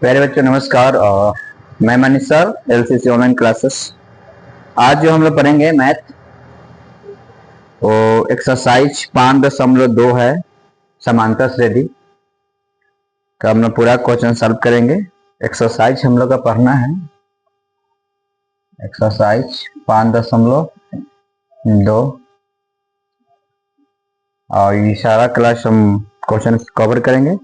प्यारे बच्चों नमस्कार। मैं Manish sir, LCC online classes. आज जो हम लोग पढ़ेंगे मैथ, वो एक्सरसाइज 5.2 है, समांतर श्रेणी का हम लोग पूरा क्वेश्चन सॉल्व करेंगे। एक्सरसाइज हम लोग का पढ़ना है एक्सरसाइज 5.2 और ये सारा क्लास हम क्वेश्चन कवर करेंगे।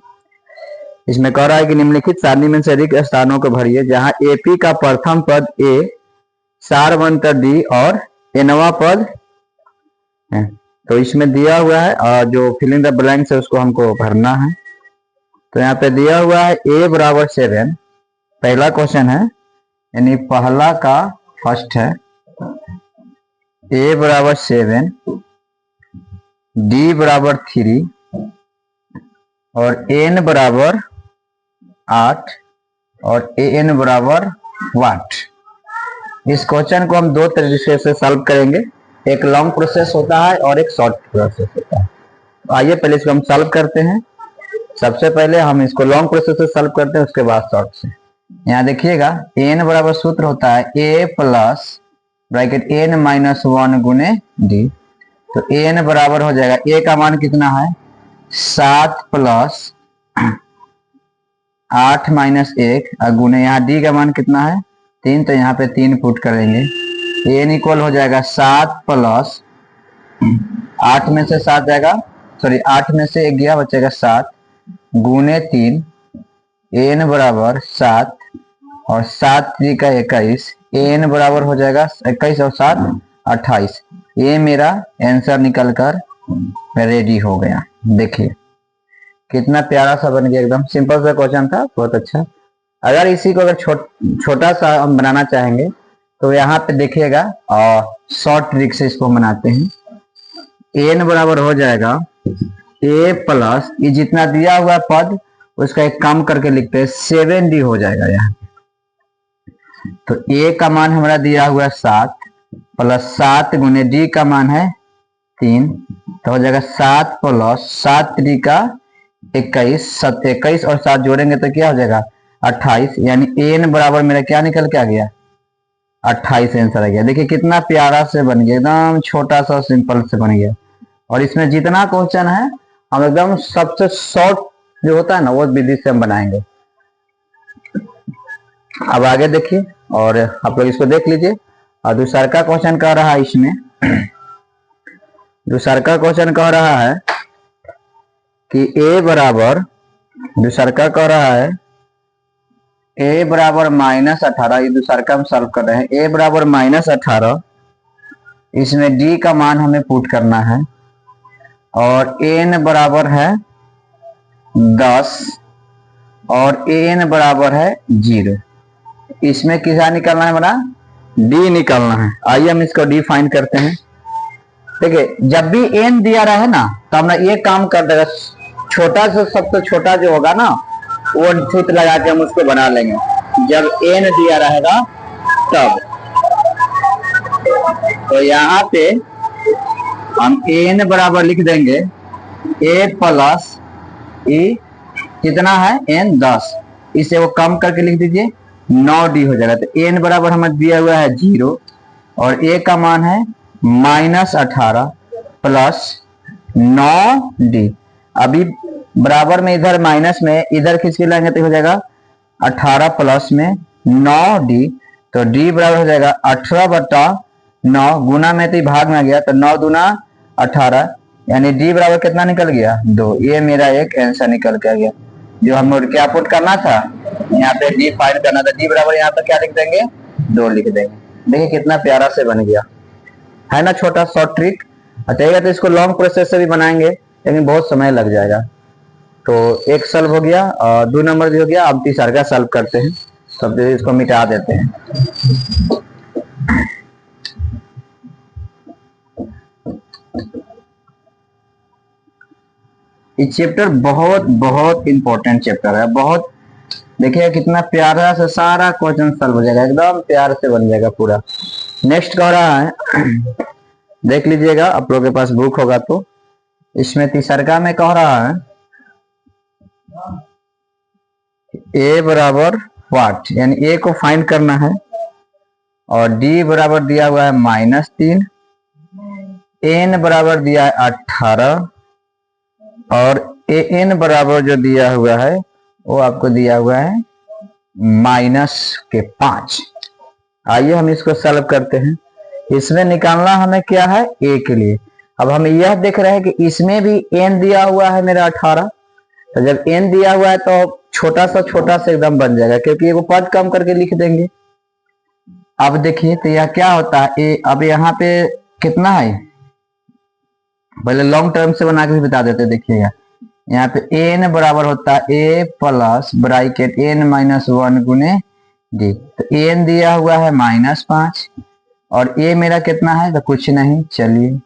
इसमें कह रहा है कि निम्नलिखित सारणी में से अधिक स्थानों को भरिए जहां एपी का प्रथम पद ए, सारवंतर डी और एनवा पद है। तो इसमें दिया हुआ है और जो फिल इन द ब्लैंक्स है उसको हमको भरना है। तो यहाँ पे दिया हुआ है ए बराबर 7, पहला क्वेश्चन है, यानी पहला का फर्स्ट है। ए बराबर 7, डी बराबर 3 और एन बराबर 8 और ए एन बराबर 1। इस क्वेश्चन को हम दो तरीके से सॉल्व करेंगे, एक लॉन्ग प्रोसेस होता है और एक शॉर्ट प्रोसेस होता है। आइए पहले इसको हम सॉल्व करते हैं। सबसे पहले हम इसको लॉन्ग प्रोसेस से सॉल्व करते हैं, उसके बाद शॉर्ट से। यहाँ देखिएगा एन बराबर सूत्र होता है ए प्लस ब्रैकेट एन माइनस 1 गुने डी। तो एन बराबर हो जाएगा, ए का मान कितना है 7 प्लस 8 माइनस 1 और गुने यहाँ डी का मान कितना है 3, तो यहाँ पे 3 पुट करेंगे। एन इक्वल हो जाएगा 7 प्लस 8 में से 7 जाएगा, सॉरी 8 में से 1 गया, बचेगा 7 गुने 3। एन बराबर 7 और 7 3 का 21। एन बराबर हो जाएगा 21 और 7 28। ये मेरा आंसर निकल कर रेडी हो गया। देखिए कितना प्यारा सा बन गया, एकदम सिंपल सा क्वेश्चन था, बहुत अच्छा। अगर इसी को अगर छोटा सा हम बनाना चाहेंगे तो यहाँ पे देखिएगा और शॉर्ट ट्रिक से इसको बनाते हैं। एन बराबर हो जाएगा ए प्लस ये जितना दिया हुआ पद उसका एक कम करके लिखते हैं 7d हो जाएगा यहाँ। तो ए का मान हमारा दिया हुआ है 7 प्लस 7 गुने डी का मान है 3, तो हो जाएगा 7 प्लस 7 3 का 21, 21 और 7 जोड़ेंगे तो क्या हो जाएगा 28। यानी एन बराबर मेरा क्या निकल के आ गया 28 आंसर आ गया। देखिए कितना प्यारा से बन गया, एकदम छोटा सा सिंपल से बन गया। और इसमें जितना क्वेश्चन है हम एकदम सबसे शॉर्ट जो होता है ना वो विधि से हम बनाएंगे। अब आगे देखिए और आप लोग इसको देख लीजिए। और दूसरा का क्वेश्चन कह रहा है, इसमें दूसरा का क्वेश्चन कह रहा है कि ए बराबर, दूसरा का कह रहा है ए बराबर -18। ये दूसरा का हम सॉल्व कर रहे हैं। ए बराबर -18, इसमें डी का मान हमें पुट करना है और एन बराबर है 10 और एन बराबर है 0। इसमें किसा निकलना है हमारा डी निकलना है। आइए हम इसको डी फाइंड करते हैं। देखिए जब भी एन दिया रहे ना तो हम ये काम कर देगा, छोटा से सबसे छोटा जो होगा ना वो सूत्र लगा के हम उसको बना लेंगे जब एन दिया रहेगा तब। तो यहाँ पे हम एन बराबर लिख देंगे ए प्लस ई, कितना है एन 10, इसे वो कम करके लिख दीजिए 9d हो जाएगा। तो एन बराबर हमें दिया हुआ है 0 और ए का मान है -18 प्लस 9d। अभी बराबर में इधर माइनस में इधर खींच के लाएंगे तो हो जाएगा 18 प्लस में 9d। तो d बराबर हो जाएगा 18/9, गुना में तो भाग में आ गया तो 9 दूना 18, यानी d बराबर कितना निकल गया 2। ये मेरा एक आंसर निकल के आ गया। जो हम लोग क्या पुट करना था यहाँ पे d फाइंड करना था, d बराबर यहाँ पे क्या लिख देंगे 2 लिख देंगे। देखिए कितना प्यारा से बन गया है ना, छोटा शॉर्ट ट्रिक। अच्छा तो इसको लॉन्ग प्रोसेस से भी बनाएंगे लेकिन बहुत समय लग जाएगा। तो एक सॉल्व हो गया और 2 नंबर भी हो गया। अब तीसरा का सॉल्व करते हैं, तब इसको मिटा देते हैं। ये चैप्टर बहुत बहुत इंपॉर्टेंट चैप्टर है, बहुत। देखिए कितना प्यारा से सारा क्वेश्चन सॉल्व हो जाएगा, एकदम प्यार से बन जाएगा पूरा। नेक्स्ट कह रहा है, देख लीजिएगा आप लोगों के पास बुक होगा तो। इसमें तीसरा में कह रहा है ए बराबर वाट, यानी ए को फाइंड करना है, और डी बराबर दिया हुआ है -3, एन बराबर दिया है 18, और ए एन बराबर जो दिया हुआ है वो आपको दिया हुआ है -5। आइए हम इसको सॉल्व करते हैं। इसमें निकालना हमें क्या है, ए के लिए। अब हम यह देख रहे हैं कि इसमें भी एन दिया हुआ है मेरा 18, तो जब एन दिया हुआ है तो छोटा सा एकदम बन जाएगा, क्योंकि ये पद कम करके लिख देंगे। अब देखिए तो यह क्या होता है, ए अब यहाँ पे कितना है, पहले लॉन्ग टर्म से बना के भी बता देते। देखिएगा यहाँ पे एन बराबर होता है ए प्लस ब्रैकेट एन -1 गुने डी। तो एन दिया हुआ है -5, और ए मेरा कितना है, तो कुछ नहीं, चलिए।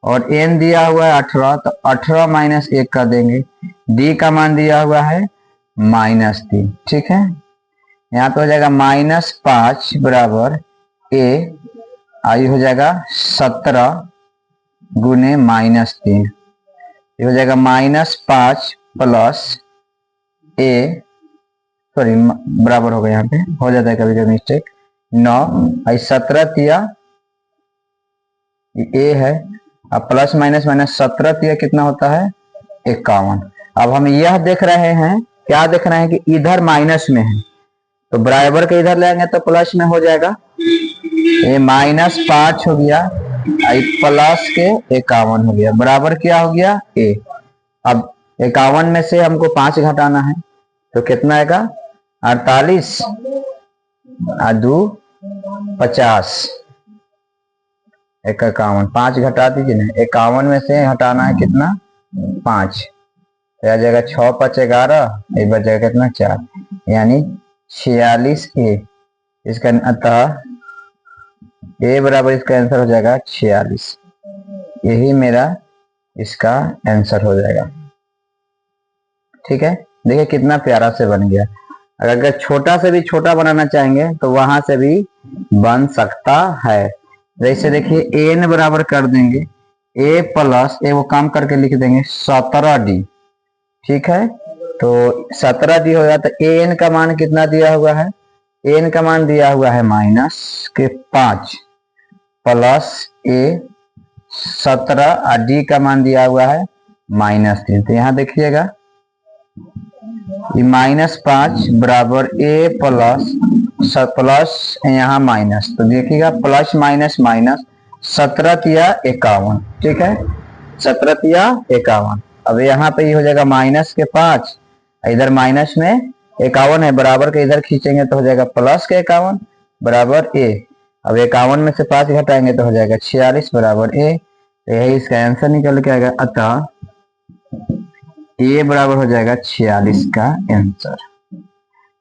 और एन दिया हुआ है 18, तो 18 -1 कर देंगे। डी का मान दिया हुआ है -3, ठीक है। यहाँ पे हो जाएगा -5 बराबर ए, आई हो जाएगा 17 गुने -3, ये हो जाएगा -5 प्लस ए, सॉरी बराबर होगा, यहाँ पे हो जाता है कभी कभी मिस्टेक, 9 17 तिया ए है, अब प्लस माइनस 17 तिया कितना होता है, 51। अब हम यह देख रहे हैं, क्या देख रहे हैं कि इधर माइनस में है, तो बराबर के इधर लेंगे तो प्लस में हो जाएगा, ये -5 हो गया, प्लस के 51 हो गया, बराबर क्या हो गया ए। अब 51 में से हमको 5 घटाना है, तो कितना आएगा 48 और 2 50, 51, 5 घटा दीजिए ना, 51 में से हटाना है कितना 5, तो आ जाएगा 6 5 11, एक बच जाएगा कितना 4, यानी 46 ए। इसका अतः ए बराबर इसका आंसर हो जाएगा 46, यही मेरा इसका आंसर हो जाएगा। ठीक है, देखिए कितना प्यारा से बन गया। अगर छोटा से भी छोटा बनाना चाहेंगे तो वहां से भी बन सकता है। जैसे देखिए एन बराबर कर देंगे ए प्लस ए, वो काम करके लिख देंगे 17d, ठीक है। तो 17d हो जाता है। एन का मान कितना दिया हुआ है, एन का मान दिया हुआ है -5 प्लस ए 17 और डी का मान दिया हुआ है -3। तो यहाँ देखिएगा ये -5 बराबर ए प्लस यहाँ माइनस, तो देखिएगा प्लस माइनस माइनस 17 तिया 51, ठीक है, 17 तिया 51। अब यहाँ पे ये हो जाएगा -5, इधर माइनस में 51 है, बराबर के इधर खींचेंगे तो हो जाएगा प्लस के 51 बराबर ए। अब 51 में से 5 घटाएंगे तो हो जाएगा 46 बराबर ए। तो यही इसका आंसर निकल के आएगा, अतः ए बराबर हो जाएगा 46 का आंसर।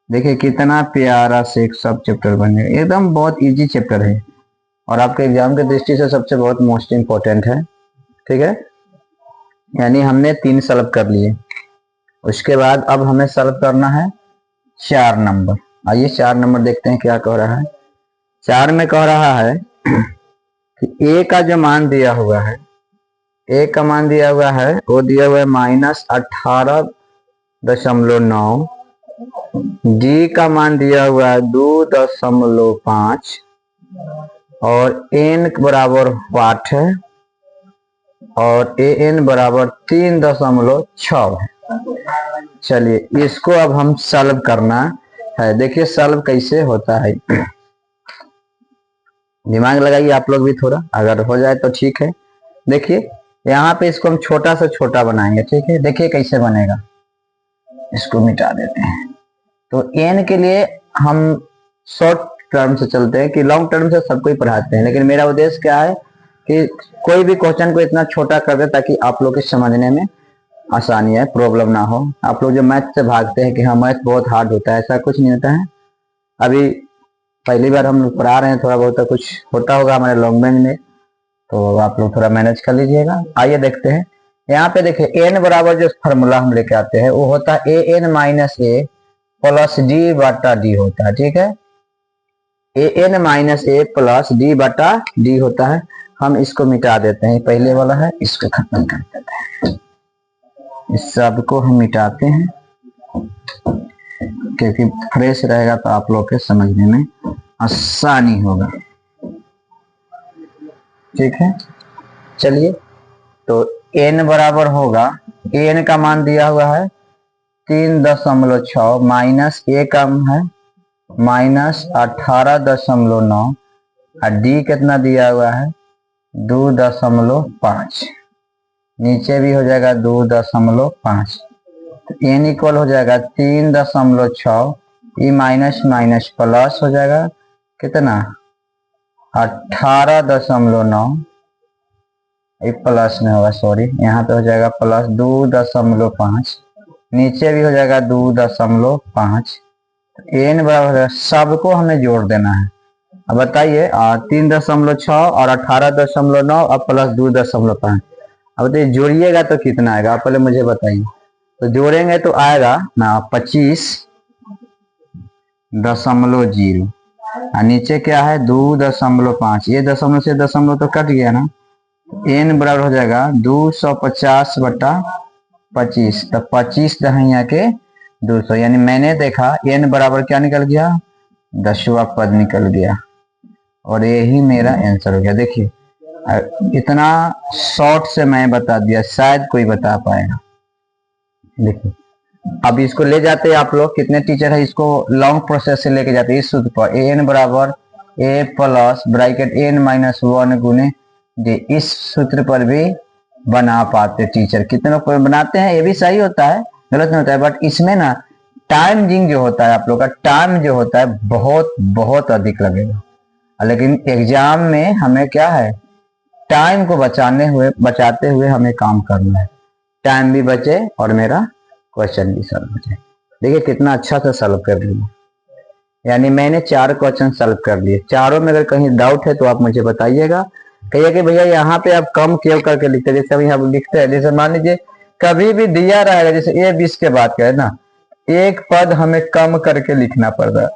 देखिए कितना प्यारा से एक सब चैप्टर बन गया, एकदम बहुत इजी चैप्टर है और आपके एग्जाम के दृष्टि से सबसे बहुत मोस्ट इंपॉर्टेंट है। ठीक है, यानी हमने 3 सॉल्व कर लिए। उसके बाद अब हमें सॉल्व करना है 4 नंबर। आइए 4 नंबर देखते हैं क्या कह रहा है। 4 में कह रहा है कि ए का जो मान दिया हुआ है, ए का मान दिया हुआ है वो दिया हुआ है -18.9, डी का मान दिया हुआ है 2.5 और एन बराबर 8 है और ए एन बराबर 3.6 है। चलिए इसको अब हम सॉल्व करना है। देखिए सॉल्व कैसे होता है, दिमाग लगाइए आप लोग भी थोड़ा, अगर हो जाए तो ठीक है। देखिए यहाँ पे इसको हम छोटा से छोटा बनाएंगे, ठीक है। देखिए कैसे बनेगा, इसको मिटा देते हैं। तो एन के लिए हम शॉर्ट टर्म से चलते हैं कि लॉन्ग टर्म से सबको ही पढ़ाते हैं, लेकिन मेरा उद्देश्य क्या है कि कोई भी क्वेश्चन को इतना छोटा कर दे ताकि आप लोग के समझने में आसानी है, प्रॉब्लम ना हो। आप लोग जो मैथ से भागते हैं कि हाँ मैथ बहुत हार्ड होता है, ऐसा कुछ नहीं होता है। अभी पहली बार हम लोग पढ़ा रहे हैं, थोड़ा बहुत कुछ होता होगा हमारे लॉन्ग बेंच में, तो आप लोग थोड़ा मैनेज कर लीजिएगा। आइए देखते हैं। यहाँ पे देखिए एन बराबर जो फॉर्मूला हम लेके आते हैं वो होता है A N minus A plus D बटा डी होता है, ठीक है। A N minus A plus D बटा डी होता है। हम इसको मिटा देते हैं, पहले वाला है इसको खत्म कर देते हैं, इस सब को हम मिटाते हैं। क्योंकि फ्रेश रहेगा तो आप लोग के समझने में आसानी होगा। ठीक है, चलिए तो n बराबर होगा, n का मान दिया हुआ है 3.6 माइनस a का है -18.9 और d कितना दिया हुआ है 2.5, नीचे भी हो जाएगा 2.5, तो n इक्वल हो जाएगा 3.6, ये माइनस माइनस प्लस हो जाएगा कितना 18.9, ये प्लस में होगा, सॉरी यहाँ पे हो जाएगा प्लस 2.5, नीचे भी हो जाएगा 2.5, n बराबर हो जाएगा, सबको हमें जोड़ देना है। अब बताइए 3.6 और 18.9 और प्लस 2.5, अब बताइए जोड़िएगा तो कितना आएगा, आप पहले मुझे बताइए। तो जोड़ेंगे तो आएगा ना 25.0 और नीचे क्या है 2.5, ये दशमलव से दशमलव तो कट गया ना, n बराबर हो जाएगा 250/25, तो 25 दहिया के 200, यानी मैंने देखा n बराबर क्या निकल गया 10वां पद निकल गया और यही मेरा आंसर हो गया। देखिए इतना शॉर्ट से मैं बता दिया, शायद कोई बता पाएगा। देखिए अब इसको ले जाते हैं आप लोग, कितने टीचर है इसको लॉन्ग प्रोसेस से लेके जाते हैं इस सूत्र पर, an बराबर a प्लस ब्रैकेट n-1 गुने d, इस सूत्र पर भी बना पाते टीचर। कितने लोग बनाते हैं, ये भी सही होता है, गलत नहीं होता है, बट इसमें ना टाइमिंग जो होता है आप लोग का, टाइम जो होता है बहुत बहुत अधिक लगेगा, लेकिन एग्जाम में हमें क्या है टाइम को बचाते हुए हमें काम करना है, टाइम भी बचे और मेरा क्वेश्चन भी सॉल्व हो जाए। देखिए कितना अच्छा से सॉल्व कर लिया, यानी मैंने 4 क्वेश्चन सॉल्व कर लिए, चारों में अगर कहीं डाउट है तो आप मुझे बताइएगा, कहिए कि भैया यहाँ पे आप कम क्यों करके लिखते हैं, जैसे अभी हम लिखते हैं, जैसे मान लीजिए कभी भी दिया रहेगा, जैसे a 20 के बात करें ना, एक पद हमें कम करके लिखना पड़ता है।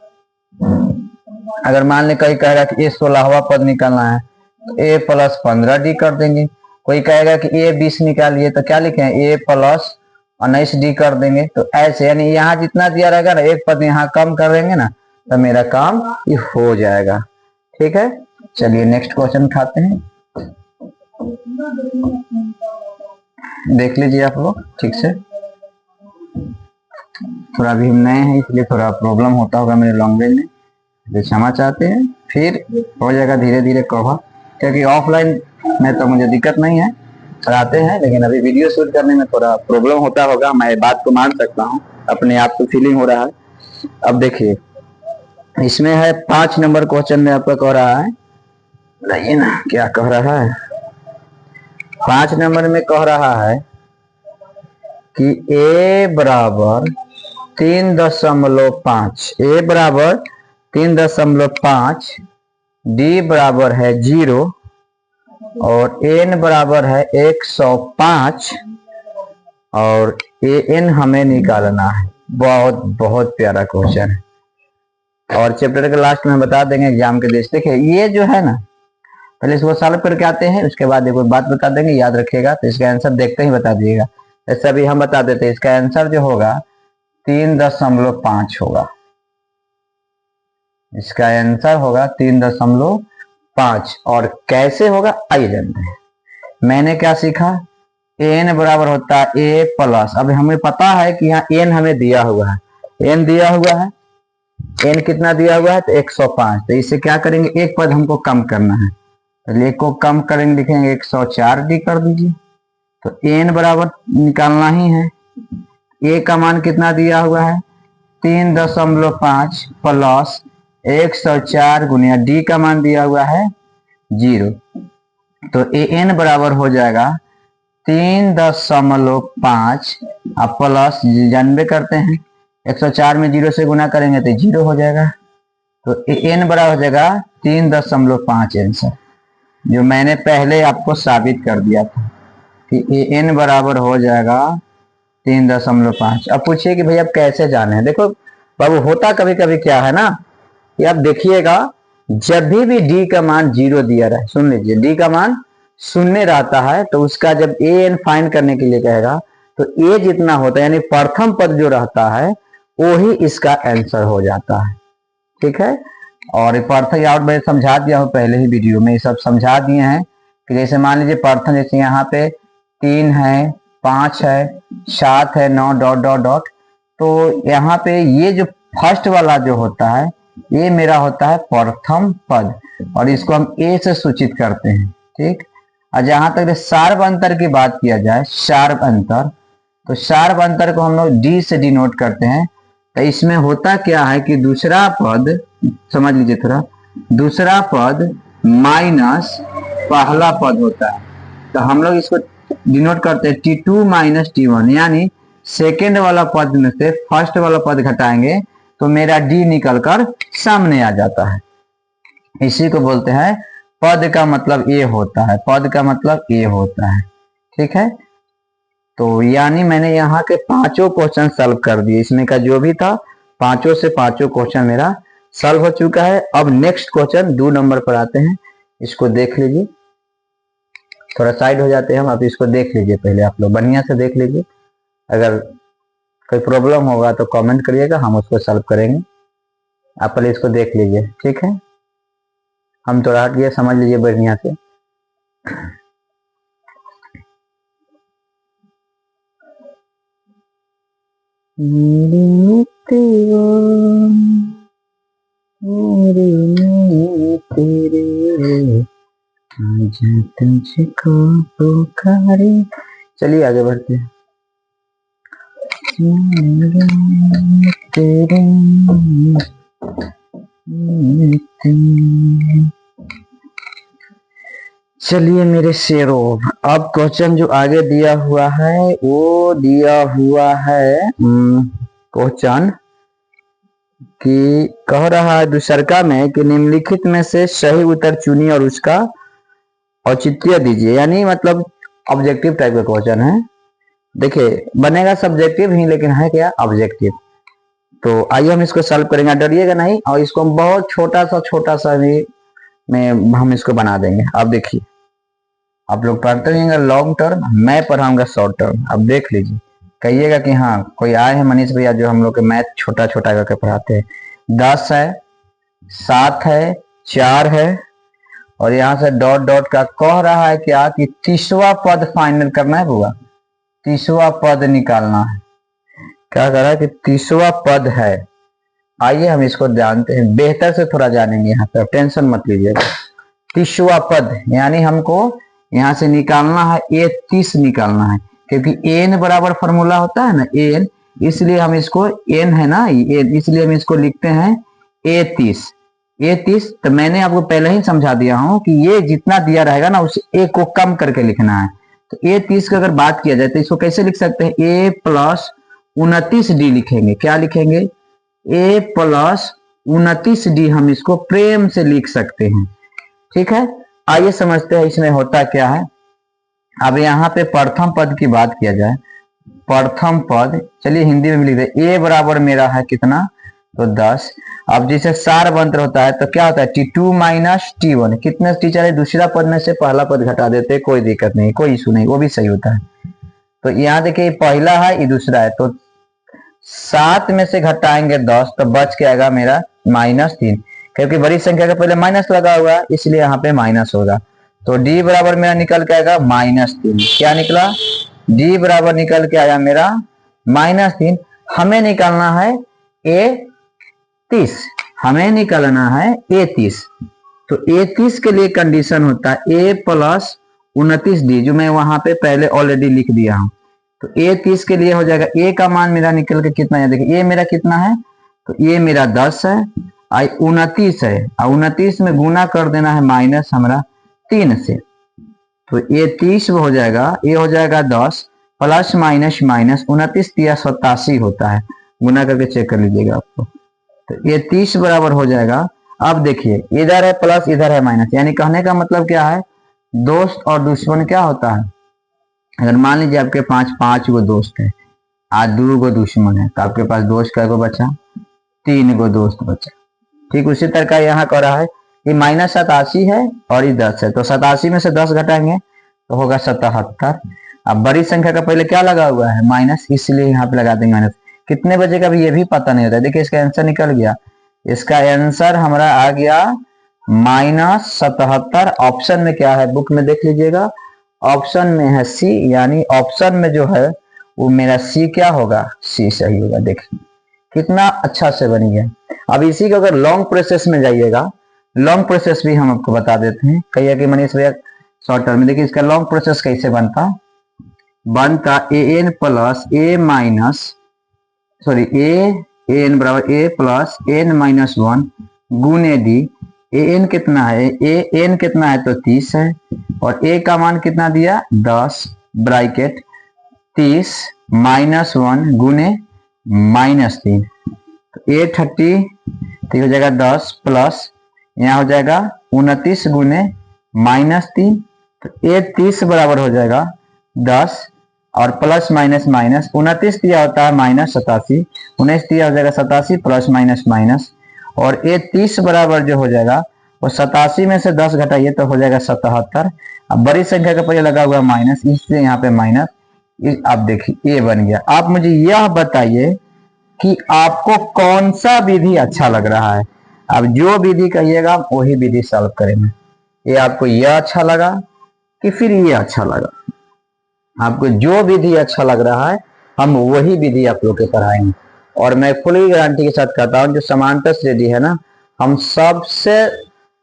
अगर मान ले कहीं कहेगा कि a 16वां पद निकालना है तो a प्लस 15d कर देंगे, कोई कहेगा कि a 20 निकालिए तो क्या लिखें a प्लस 19d कर देंगे, तो ऐसे यानी यहाँ जितना दिया रहेगा ना एक पद यहाँ कम कर देंगे ना तो मेरा काम ये हो जाएगा। ठीक है, चलिए नेक्स्ट क्वेश्चन उठाते हैं, देख लीजिए आप लोग ठीक से। थोड़ा भी हम नए हैं इसलिए थोड़ा प्रॉब्लम होता होगा मेरे लैंग्वेज में, जो क्षमा चाहते हैं, फिर हो जाएगा धीरे धीरे कवर, क्योंकि ऑफलाइन में तो मुझे दिक्कत नहीं है, कराते हैं, लेकिन अभी वीडियो शूट करने में थोड़ा प्रॉब्लम होता होगा, मैं बात को मान सकता हूँ, अपने आप को फीलिंग हो रहा है। अब देखिए इसमें है 5 नंबर क्वेश्चन में आपका कह रहा है, बताइए ना क्या कह रहा है। 5 नंबर में कह रहा है कि a बराबर 3.5, a बराबर 3.5, d बराबर है 0 और n बराबर है 105 और an हमें निकालना है। बहुत बहुत प्यारा क्वेश्चन है और चैप्टर के लास्ट में बता देंगे एग्जाम के देश। देखिए ये जो है ना, पहले इसको सॉल्व करके आते हैं, उसके बाद एक बात बता देंगे, याद रखिएगा, तो इसका आंसर देखते ही बता दीजिएगा। जैसे अभी हम बता देते हैं, इसका आंसर जो होगा 3.5 होगा, इसका आंसर होगा 3.5। और कैसे होगा आइए जानते हैं। मैंने क्या सीखा, n बराबर होता है a प्लस, अब हमें पता है कि यहाँ n हमें दिया हुआ है, n दिया हुआ है, n कितना दिया हुआ है तो 105, तो इससे क्या करेंगे एक पद हमको कम करना है, तो एक को कम करेंगे, लिखेंगे 104d कर दीजिए, तो n बराबर निकालना ही है, a का मान कितना दिया हुआ है 3.5 प्लस 104 गुणिया d का मान दिया हुआ है 0, तो an बराबर हो जाएगा 3.5 अब प्लस जानबे करते हैं 104 में 0 से गुना करेंगे तो 0 हो जाएगा, तो n बराबर हो जाएगा 3.5 आंसर, जो मैंने पहले आपको साबित कर दिया था कि n बराबर हो जाएगा 3.5। अब पूछिए कि भैया आप कैसे जाने हैं। देखो बाबू होता कभी कभी क्या है ना कि आप देखिएगा जब भी d का मान 0 दिया रहे, सुन लीजिए d का मान 0 रहता है तो उसका जब an फाइंड करने के लिए कहेगा तो a जितना होता है, यानी प्रथम पद जो रहता है वही इसका आंसर हो जाता है। ठीक है, और परथन आउट मैं समझा दिया हूँ पहले ही वीडियो में, ये सब समझा दिए हैं कि जैसे मान लीजिए परथन, जैसे यहाँ पे 3 है, 5 है, 7 है, 9 डॉट डॉट डॉट, तो यहाँ पे ये जो फर्स्ट वाला जो होता है ये मेरा होता है प्रथम पद, और इसको हम ए से सूचित करते हैं। ठीक, और जहां तक शार्प अंतर की बात किया जाए, शार्प अंतर, तो शार्प अंतर को हम लोग डी से डिनोट करते हैं। तो इसमें होता क्या है कि दूसरा पद, समझ लीजिए थोड़ा, दूसरा पद माइनस पहला पद होता है, तो हम लोग इसको डिनोट करते हैं T2 माइनस T1, यानी सेकेंड वाला पद में से फर्स्ट वाला पद घटाएंगे तो मेरा डी निकलकर सामने आ जाता है। इसी को बोलते हैं पद का मतलब ए होता है, पद का मतलब ए होता है। ठीक है, तो यानी मैंने यहाँ के पांचों क्वेश्चन सॉल्व कर दिए, इसमें का जो भी था पांचों से पांचों क्वेश्चन मेरा सॉल्व हो चुका है। अब नेक्स्ट क्वेश्चन 2 नंबर पर आते हैं, इसको देख लीजिए, थोड़ा साइड हो जाते हैं हम, अब इसको देख लीजिए, पहले आप लोग बढ़िया से देख लीजिए, अगर कोई प्रॉब्लम होगा तो कमेंट करिएगा, हम उसको सॉल्व करेंगे। आप पहले इसको देख लीजिए, ठीक है, हम थोड़ा हट गया, समझ लीजिए बढ़िया से। तुझको पुकारे, चलिए आगे बढ़ते हैं। चलिए मेरे शेरों, अब क्वेश्चन जो आगे दिया हुआ है वो दिया हुआ है क्वेश्चन कि कह रहा है दूसरका में कि निम्नलिखित में से सही उत्तर चुनिए और उसका औचित्य दीजिए, यानी मतलब ऑब्जेक्टिव टाइप का क्वेश्चन है। देखिए बनेगा सब्जेक्टिव ही, लेकिन है क्या ऑब्जेक्टिव। तो आइए हम इसको सॉल्व करेंगे, डरिएगा नहीं, और इसको हम बहुत छोटा सा भी में हम इसको बना देंगे। अब देखिए, आप लोग पढ़ते रहिएगा लॉन्ग टर्म, मैं पढ़ाऊंगा शॉर्ट टर्म। अब देख लीजिए, कहिएगा कि हाँ कोई आए हैं मनीष भैया जो हम लोग के मैथ छोटा छोटा करके पढ़ाते हैं। 10 है, 7 है, 4 है, और यहाँ से डॉट डॉट का कह रहा है क्या कि 30वां पद फाइनल करना है बुआ, 30वां पद निकालना है। क्या कह रहा है कि 30वां पद है। आइए हम इसको जानते हैं, बेहतर से थोड़ा जानेंगे, यहाँ पे टेंशन मत लीजिएगा। 30वां पद यानी हमको यहाँ से निकालना है A30 निकालना है, क्योंकि n बराबर फॉर्मूला होता है ना n, इसलिए हम इसको n है ना n, इसलिए हम इसको लिखते हैं A30। तो मैंने आपको पहले ही समझा दिया हूं कि ये जितना दिया रहेगा ना उस a को कम करके लिखना है। तो A30 की अगर बात किया जाए तो इसको कैसे लिख सकते हैं, a प्लस 29d लिखेंगे। क्या लिखेंगे, a प्लस 29d, हम इसको प्रेम से लिख सकते हैं। ठीक है, आइए समझते हैं इसमें होता क्या है। अब यहाँ पे प्रथम पद की बात किया जाए, प्रथम पद चलिए हिंदी में लिख दे, a बराबर मेरा है कितना, तो 10। अब जैसे सार अंतर होता है तो क्या होता है T2 माइनस T1, कितने टीचर है, दूसरा पद में से पहला पद घटा देते, कोई दिक्कत नहीं, कोई इशू नहीं, वो भी सही होता है। तो यहाँ देखिए पहला है ये दूसरा है, तो 7 में से घटाएंगे 10 तो बच के आएगा मेरा -3, क्योंकि बड़ी संख्या का पहले माइनस लगा हुआ है इसलिए यहाँ पे माइनस होगा। तो d बराबर मेरा निकल के आएगा -3। क्या निकला, d बराबर निकल के आया मेरा -3। हमें निकालना है A30, हमें निकालना है A30। तो A30 के लिए कंडीशन होता है a प्लस 29d, जो मैं वहां पे पहले ऑलरेडी लिख दिया हूं। तो A30 के लिए हो जाएगा, a का मान मेरा निकल के कितना है, देखिए a मेरा कितना है, तो a मेरा 10 है, आई 29 है, और 29 में गुना कर देना है माइनस हमारा 3 से। तो A30 हो जाएगा, ये हो जाएगा 10 प्लस माइनस माइनस 29 या 87 होता है, गुना करके चेक कर लीजिएगा आपको। तो A30 बराबर हो जाएगा, अब देखिए इधर है प्लस इधर है माइनस, यानी कहने का मतलब क्या है, दोस्त और दुश्मन क्या होता है। अगर मान लीजिए आपके पांच गो दोस्त है, आज 2 गो दुश्मन है, तो आपके पास दोस्त कै गो बचा, 3 गो दोस्त बचा। ठीक उसी तरह का यहाँ कर रहा है, ये -87 है और ये 10 है, तो 87 में से 10 घटाएंगे तो होगा 77। अब बड़ी संख्या का पहले क्या लगा हुआ है, माइनस, इसलिए यहाँ पे लगा देंगे माइनस। कितने बजे का भी ये भी पता नहीं होता। देखिए इसका आंसर निकल गया। इसका आंसर हमारा आ गया -77। ऑप्शन में क्या है बुक में देख लीजिएगा, ऑप्शन में है सी, यानी ऑप्शन में जो है वो मेरा सी क्या होगा, सी सही होगा। देखिए कितना अच्छा से बन गया। अब इसी को अगर लॉन्ग प्रोसेस में जाइएगा, लॉन्ग प्रोसेस भी हम आपको बता देते हैं। कहिए कि मनीष भैया शॉर्ट टर्म में देखिए इसका लॉन्ग प्रोसेस कैसे बनता A N plus A minus A N बराबर ए प्लस एन माइनस 1 गुने डी। ए एन कितना है, ए एन कितना है तो 30 है, और ए का मान कितना दिया 10 ब्रैकेट 30 -1 गुने -3, तो ए 30 तो हो जाएगा 10 प्लस यहाँ हो जाएगा 29 गुने -3, तो ए 30 बराबर हो जाएगा 10 और प्लस माइनस माइनस 29 दिया होता है -87, 19 दिया हो जाएगा 87 प्लस माइनस माइनस, और ए 30 बराबर जो हो जाएगा वो 87 में से 10 घटाइए तो हो जाएगा 77। अब बड़ी संख्या का पहले लगा हुआ माइनस, इसलिए यहाँ पे माइनस। आप देखिए ए बन गया। आप मुझे यह बताइए कि आपको कौन सा विधि अच्छा लग रहा है। अब जो विधि कहिएगा वही विधि सॉल्व करेंगे। ये आपको यह अच्छा लगा कि फिर ये अच्छा लगा, आपको जो विधि अच्छा लग रहा है हम वही विधि आप लोग के पढ़ाएंगे। और मैं फुल गारंटी के साथ कहता हूँ जो समांतर श्रेणी है ना, हम सबसे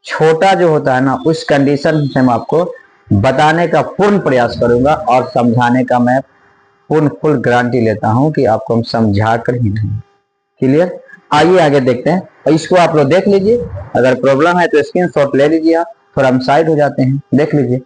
छोटा जो होता है ना उस कंडीशन से मैं आपको बताने का पूर्ण प्रयास करूंगा और समझाने का मैं फुल गारंटी लेता हूं कि आपको हम समझा कर ही नहीं। क्लियर? आइए आगे देखते हैं। इसको आप लोग देख लीजिए, अगर प्रॉब्लम है तो स्क्रीनशॉट ले लीजिए, आप थोड़ा हम साइड हो जाते हैं, देख लीजिए।